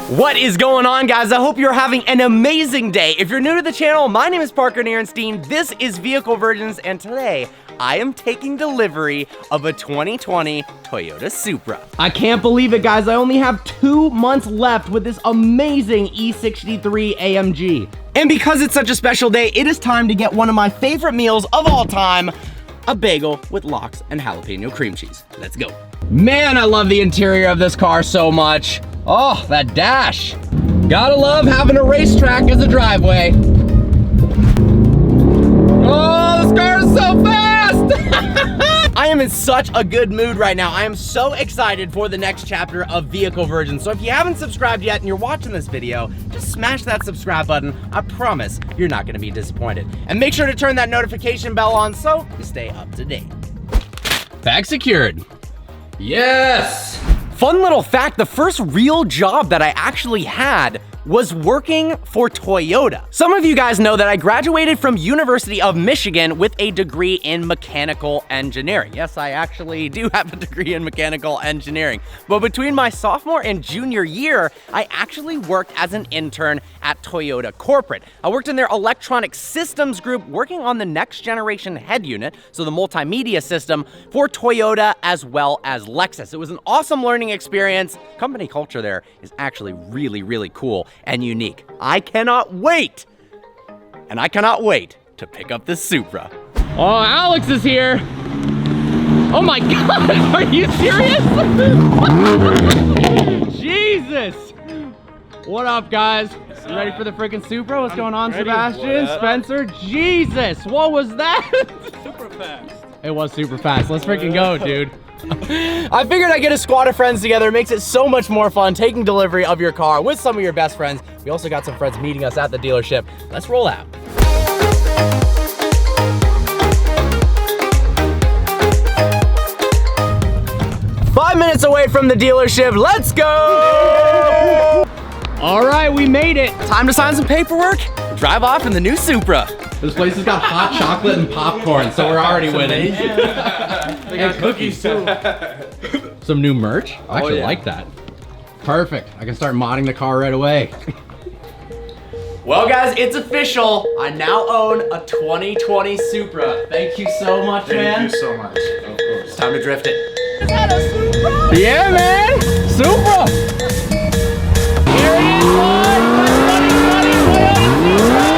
What is going on, guys? I hope you're having an amazing day. If you're new to the channel, my name is Parker Nierenstein. This is Vehicle Virgins, and today I am taking delivery of a 2020 Toyota Supra. I can't believe it, guys. I only have 2 months left with this amazing E63 AMG. And because it's such a special day, it is time to get one of my favorite meals of all time, a bagel with lox and jalapeno cream cheese. Let's go. Man, I love the interior of this car so much. Oh, that dash. Gotta love having a racetrack as a driveway. Oh, this car is so fast! I am in such a good mood right now. I am so excited for the next chapter of Vehicle Virgins. So if you haven't subscribed yet and you're watching this video, just smash that subscribe button. I promise you're not gonna be disappointed. And make sure to turn that notification bell on so you stay up to date. Bag secured. Yes! Fun little fact, the first real job that I actually had was working for Toyota. Some of you guys know that I graduated from University of Michigan with a degree in mechanical engineering. Yes, I actually do have a degree in mechanical engineering. But between my sophomore and junior year, I actually worked as an intern at Toyota Corporate. I worked in their electronic systems group, working on the next generation head unit, so the multimedia system for Toyota as well as Lexus. It was an awesome learning experience. Company culture there is actually really, really cool and unique. I cannot wait, and I cannot wait to pick up this Supra. Oh, Alex is here. Oh my God, are you serious? Jesus. What up, guys? You ready for the freaking Supra? What's going on, Sebastian? Spencer? Jesus, what was that? Super fast. It was super fast. Let's freaking go, dude. I figured I'd get a squad of friends together. It makes it so much more fun taking delivery of your car with some of your best friends. We also got some friends meeting us at the dealership. Let's roll out. Five minutes away from the dealership. Let's go! All right, we made it. Time to sign some paperwork and drive off in the new Supra. This place has got hot chocolate and popcorn, so we're already winning. They got cookies too. Some new merch? I actually like that. Perfect. I can start modding the car right away. Well, guys, it's official. I now own a 2020 Supra. Thank you so much, man. Thank you so much. Of course. It's time to drift it. Is that a Supra? Yeah, man. Supra. Here it is, boys. My 2020 Toyota Supra.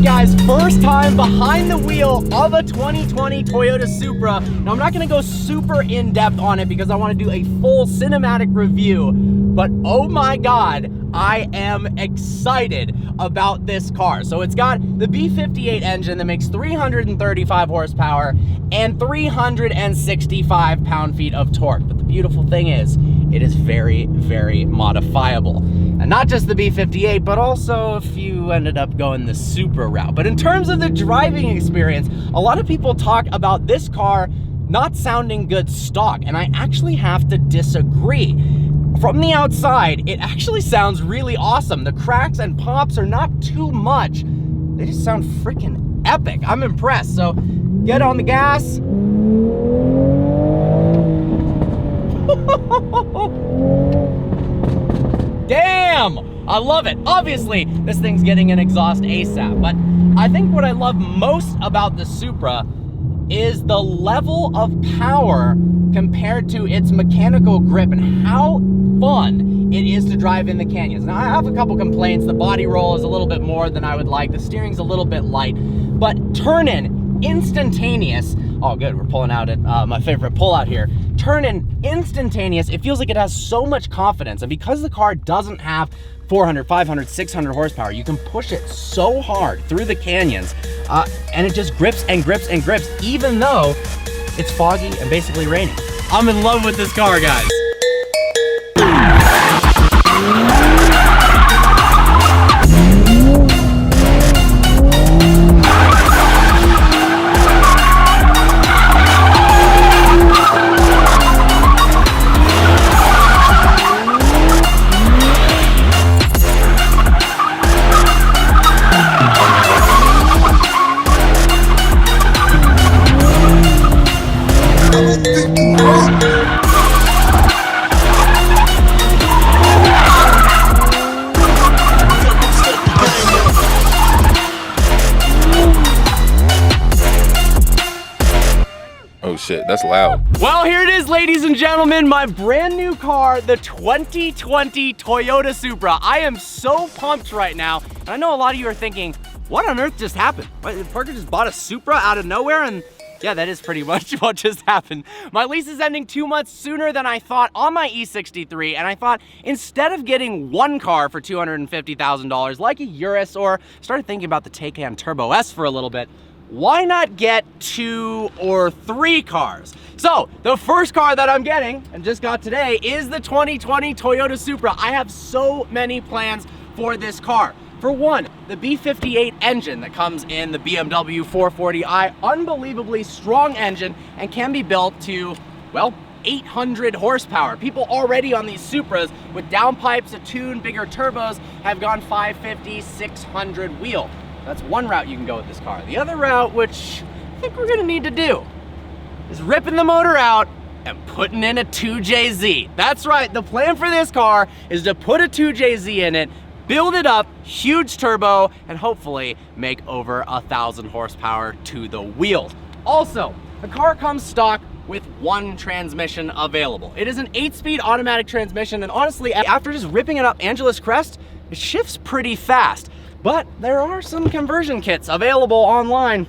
Guys, first time behind the wheel of a 2020 Toyota Supra. Now, I'm not gonna go super in-depth on it because I wanna do a full cinematic review, but oh my God, I am excited about this car. So it's got the B58 engine that makes 335 horsepower and 365 pound-feet of torque. But the beautiful thing is, it is very, very modifiable. And not just the B58, but also if you ended up going the Supra route. But in terms of the driving experience, a lot of people talk about this car not sounding good stock, and I actually have to disagree. From the outside, it actually sounds really awesome. The cracks and pops are not too much. They just sound freaking epic. I'm impressed. So get on the gas. Damn, I love it. Obviously, this thing's getting an exhaust ASAP, but I think what I love most about the Supra is the level of power compared to its mechanical grip and how fun it is to drive in the canyons. Now, I have a couple complaints. The body roll is a little bit more than I would like. The steering's a little bit light, but turn-in instantaneous. Oh, good, we're pulling out at my favorite pull-out here. Turn-in instantaneous. It feels like it has so much confidence, and because the car doesn't have 400, 500, 600 horsepower, you can push it so hard through the canyons, and it just grips and grips and grips, even though it's foggy and basically raining. I'm in love with this car, guys. Oh shit, that's loud. Well, here it is, ladies and gentlemen, my brand new car, the 2020 Toyota Supra. I am so pumped right now. And I know a lot of you are thinking, what on earth just happened? What, Parker just bought a Supra out of nowhere? And yeah, that is pretty much what just happened. My lease is ending 2 months sooner than I thought on my E63, and I thought instead of getting one car for $250,000 like a Urus, or started thinking about the Taycan Turbo S for a little bit, why not get 2 or 3 cars? So the first car that I'm getting, and just got today, is the 2020 Toyota Supra. I have so many plans for this car. For one, the B58 engine that comes in the BMW 440i, unbelievably strong engine and can be built to, well, 800 horsepower. People already on these Supras with downpipes, a tune, bigger turbos have gone 550, 600 wheel. That's one route you can go with this car. The other route, which I think we're gonna need to do, is ripping the motor out and putting in a 2JZ. That's right, the plan for this car is to put a 2JZ in it, build it up, huge turbo, and hopefully make over 1,000 horsepower to the wheels. Also, the car comes stock with one transmission available. It is an 8-speed automatic transmission, and honestly, after just ripping it up Angeles Crest, it shifts pretty fast. But there are some conversion kits available online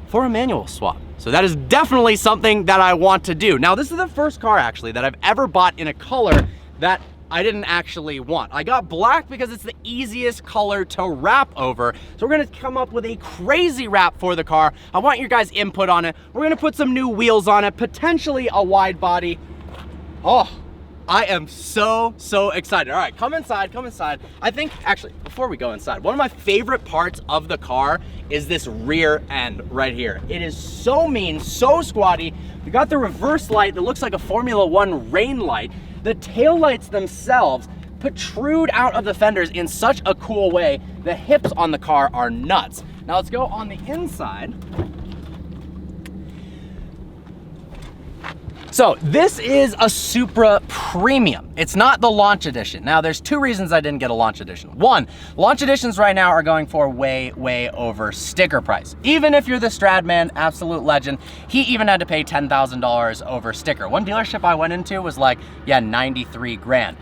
for a manual swap. So that is definitely something that I want to do. Now, this is the first car actually that I've ever bought in a color that I didn't actually want. I got black because it's the easiest color to wrap over. So we're gonna come up with a crazy wrap for the car. I want your guys' input on it. We're gonna put some new wheels on it, potentially a wide body. Oh, I am so excited. All right, come inside, come inside. I think, actually, before we go inside, one of my favorite parts of the car is this rear end right here. It is so mean, so squatty. We got the reverse light that looks like a Formula One rain light. The taillights themselves protrude out of the fenders in such a cool way. The hips on the car are nuts. Now let's go on the inside. So this is a Supra Premium. It's not the Launch Edition. Now there's 2 reasons I didn't get a Launch Edition. One, Launch Editions right now are going for way over sticker price. Even if you're the Stradman, absolute legend, he even had to pay $10,000 over sticker. One dealership I went into was like, yeah, 93 grand.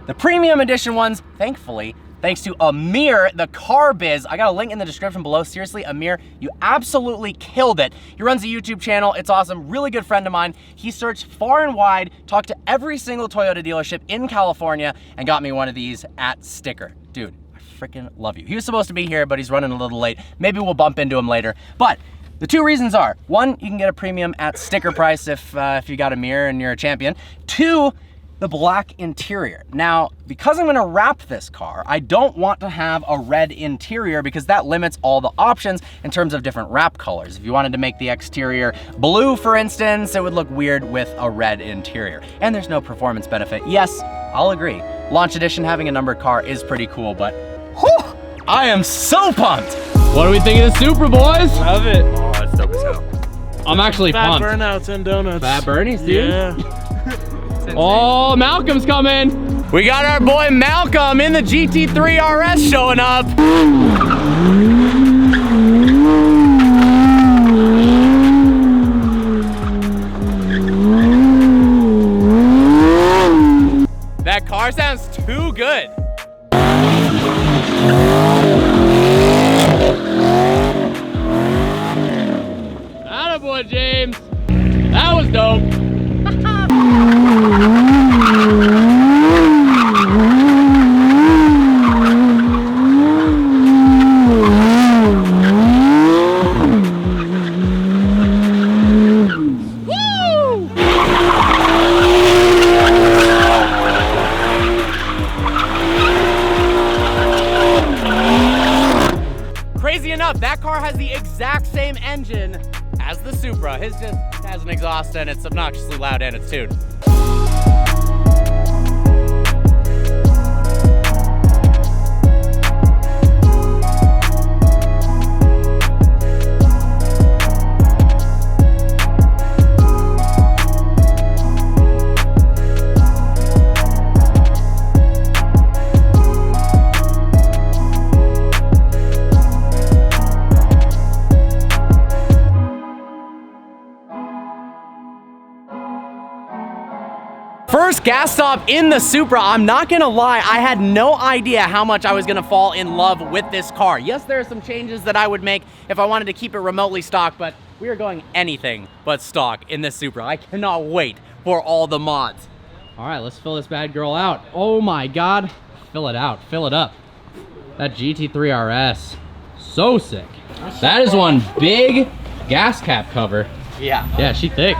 The Premium Edition ones, thankfully, thanks to Amir, the car biz. I got a link in the description below. Seriously, Amir, you absolutely killed it. He runs a YouTube channel. It's awesome. Really good friend of mine. He searched far and wide, talked to every single Toyota dealership in California, and got me one of these at sticker. Dude, I freaking love you. He was supposed to be here, but he's running a little late. Maybe we'll bump into him later. But the 2 reasons are, 1, you can get a Premium at sticker price if you got Amir and you're a champion. 2, the black interior. Now, because I'm gonna wrap this car, I don't want to have a red interior because that limits all the options in terms of different wrap colors. If you wanted to make the exterior blue, for instance, it would look weird with a red interior. And there's no performance benefit. Yes, I'll agree. Launch Edition having a numbered car is pretty cool, but whew, I am so pumped. What do we think of the Supra, boys? Love it. Oh, that's dope as hell. I'm actually Fat pumped. burnouts and donuts. Fat Bernie's, dude. Yeah. Oh, Malcolm's coming. We got our boy Malcolm in the GT3 RS showing up. That car sounds too good. Attaboy, James. That was dope. Crazy enough, that car has the exact same engine as the Supra. His just has an exhaust and it's obnoxiously loud and it's tuned. First gas stop in the Supra. I'm not gonna lie, I had no idea how much I was gonna fall in love with this car. Yes, there are some changes that I would make if I wanted to keep it remotely stock, but we are going anything but stock in this Supra. I cannot wait for all the mods. All right, let's fill this bad girl out. Oh my God, fill it out, fill it up. That GT3 RS, so sick. That is one big gas cap cover. Yeah. Yeah, she thick.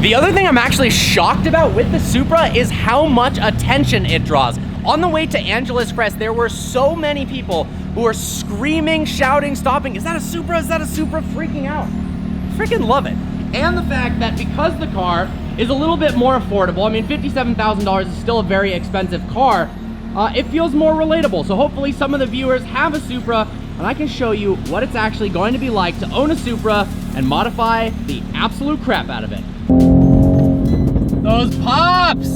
The other thing I'm actually shocked about with the Supra is how much attention it draws. On the way to Angeles Crest, there were so many people who were screaming, shouting, stopping, "Is that a Supra? Is that a Supra?" Freaking out. Freaking love it. And the fact that because the car is a little bit more affordable, I mean, $57,000 is still a very expensive car, it feels more relatable. So hopefully some of the viewers have a Supra, and I can show you what it's actually going to be like to own a Supra and modify the absolute crap out of it. Those pops!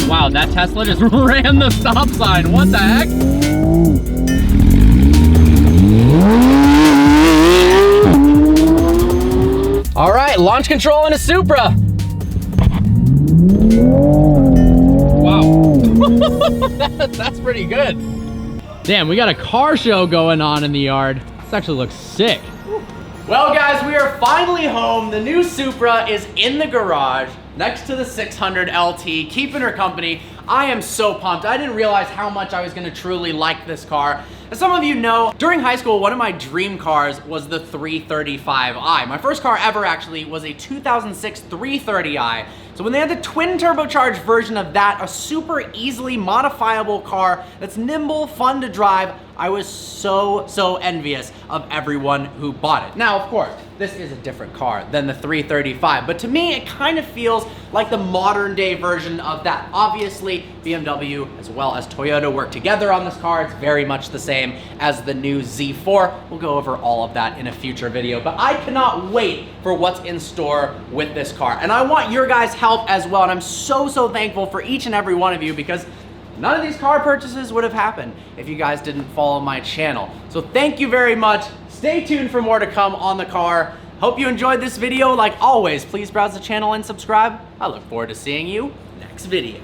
Wow, that Tesla just ran the stop sign. What the heck? All right, launch control in a Supra. Wow. That's pretty good. Damn, we got a car show going on in the yard. This actually looks sick. Well guys, we are finally home. The new Supra is in the garage next to the 600 LT, keeping her company. I am so pumped. I didn't realize how much I was gonna truly like this car. As some of you know, during high school, one of my dream cars was the 335i. My first car ever actually was a 2006 330i. So when they had the twin turbocharged version of that, a super easily modifiable car that's nimble, fun to drive, I was so envious of everyone who bought it. Now, of course, this is a different car than the 335, but to me, it kind of feels like the modern day version of that. Obviously, BMW as well as Toyota work together on this car. It's very much the same as the new Z4. We'll go over all of that in a future video, but I cannot wait for what's in store with this car. And I want your guys' help as well, and I'm so thankful for each and every one of you, because none of these car purchases would have happened if you guys didn't follow my channel. So thank you very much. Stay tuned for more to come on the car. Hope you enjoyed this video. Like always, please browse the channel and subscribe. I look forward to seeing you next video.